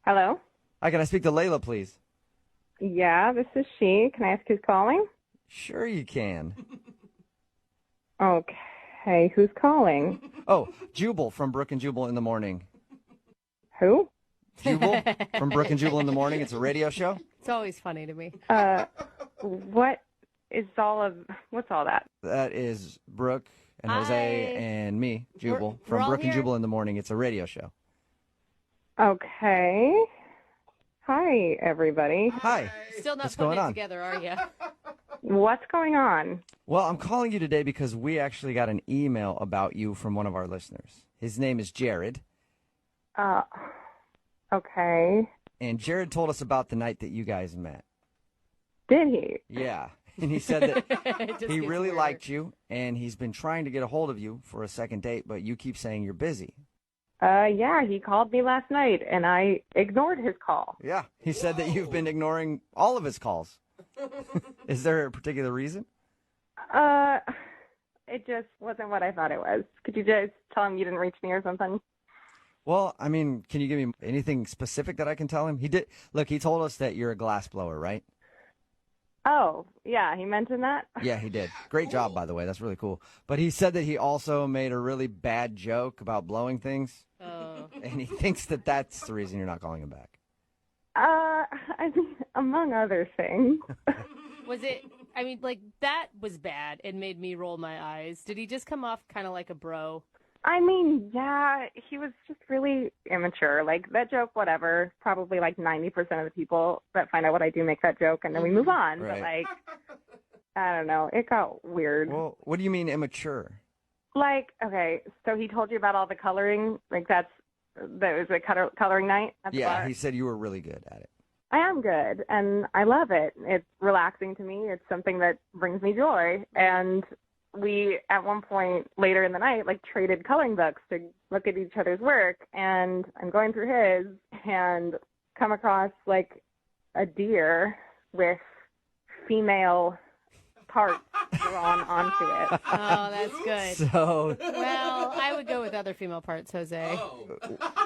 Hello? Hi, can I speak to Layla, please? Yeah, this is she. Can I ask who's calling? Sure you can. Okay, who's calling? Oh, Jubal from Brook and Jubal in the Morning. Who? Jubal from Brook and Jubal in the Morning. It's a radio show. It's always funny to me. What is what's all that? That is Brooke and Jose Hi. and me, Jubal, We're from all Brook and here. Jubal in the Morning. It's a radio show. Okay. Hi, everybody. Hi. Still not What's putting going it on? together, are you? What's going on? Well, I'm calling you today because we actually got an email about you from one of our listeners. His name is Jared, Okay. and Jared told us about the night that you guys met. Did he? Yeah. And he said that It just he gets really weirder. liked you, and he's been trying to get a hold of you for a second date, but you keep saying you're busy. Yeah, he called me last night, and I ignored his call. Yeah. He said that you've been ignoring all of his calls. Is there a particular reason? It just wasn't what I thought it was. Could you just tell him you didn't reach me or something? Well, I mean, can you give me anything specific that I can tell him? He did. Look, he told us that you're a glass blower, right? Oh, yeah, he mentioned that? Yeah, he did. Great job, by the way. That's really cool. But he said that he also made a really bad joke about blowing things, Oh. and he thinks that that's the reason you're not calling him back. I mean, among other things. Was it, I mean, like, that was bad and made me roll my eyes. Did he just come off kind of like a bro? I mean, yeah, he was just really immature. Like, that joke, whatever, probably like 90% of the people that find out what I do make that joke, and then we move on. Right. But, like, I don't know. It got weird. Well, what do you mean immature? Like, okay, so he told you about all the coloring? Like, that was a coloring night at the Yeah, bar? he said you were really good at it. I am good, and I love it. It's relaxing to me. It's something that brings me joy. And we, at one point later in the night, like traded coloring books to look at each other's work. And I'm going through his and come across like a deer with female parts drawn onto it. Oh, that's good. So, Well, I would go with other female parts, Jose.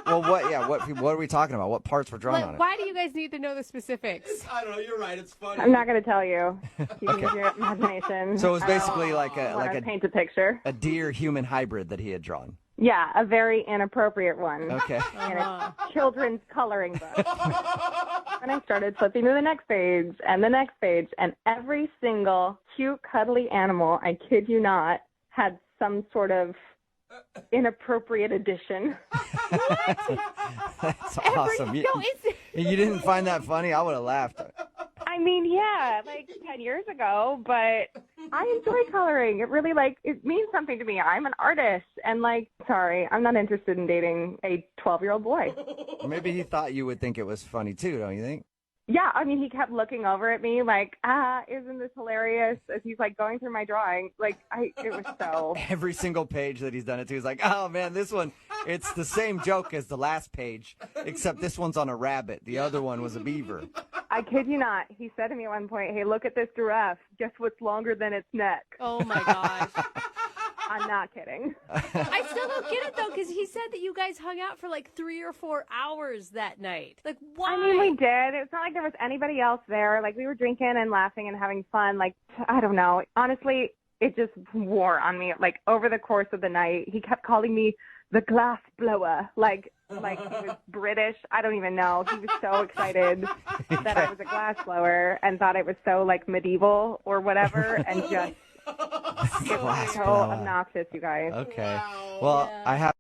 well, what are we talking about? What parts were drawn on Like, it? why do you guys need to know the specifics? I don't know. You're right. It's funny. I'm not going to tell you. You can use your imagination. So it was basically like I a paint a picture. deer human hybrid that he had drawn. Yeah, a very inappropriate one. Okay. In a children's coloring book. And I started flipping to the next page and the next page, and every single cute, cuddly animal, I kid you not, had some sort of inappropriate addition. That's awesome. No, it's... You didn't find that funny? I would have laughed. I mean, yeah, like 10 years ago, but I enjoy coloring. It really, like, it means something to me. I'm an artist, and, like, sorry, I'm not interested in dating a 12-year-old boy. Maybe he thought you would think it was funny too, don't you think? Yeah, I mean, he kept looking over at me like, isn't this hilarious? As he's, like, going through my drawing. Like, it was so... Every single page that he's done it to, he's like, oh man, this one, it's the same joke as the last page, except this one's on a rabbit. The other one was a beaver. I kid you not. He said to me at one point, hey, look at this giraffe. Guess what's longer than its neck? Oh, my gosh. I'm not kidding. I still don't get it, though, because he said that you guys hung out for like 3 or 4 hours that night. Like, why? I mean, we did. It's not like there was anybody else there. Like, we were drinking and laughing and having fun. Like, I don't know. Honestly, it just wore on me. Like, over the course of the night, he kept calling me the glass blower. Like he was British. I don't even know. He was so excited that I was a glass blower and thought it was so, like, medieval or whatever. And just, it was so obnoxious, you guys. Okay. Well, I have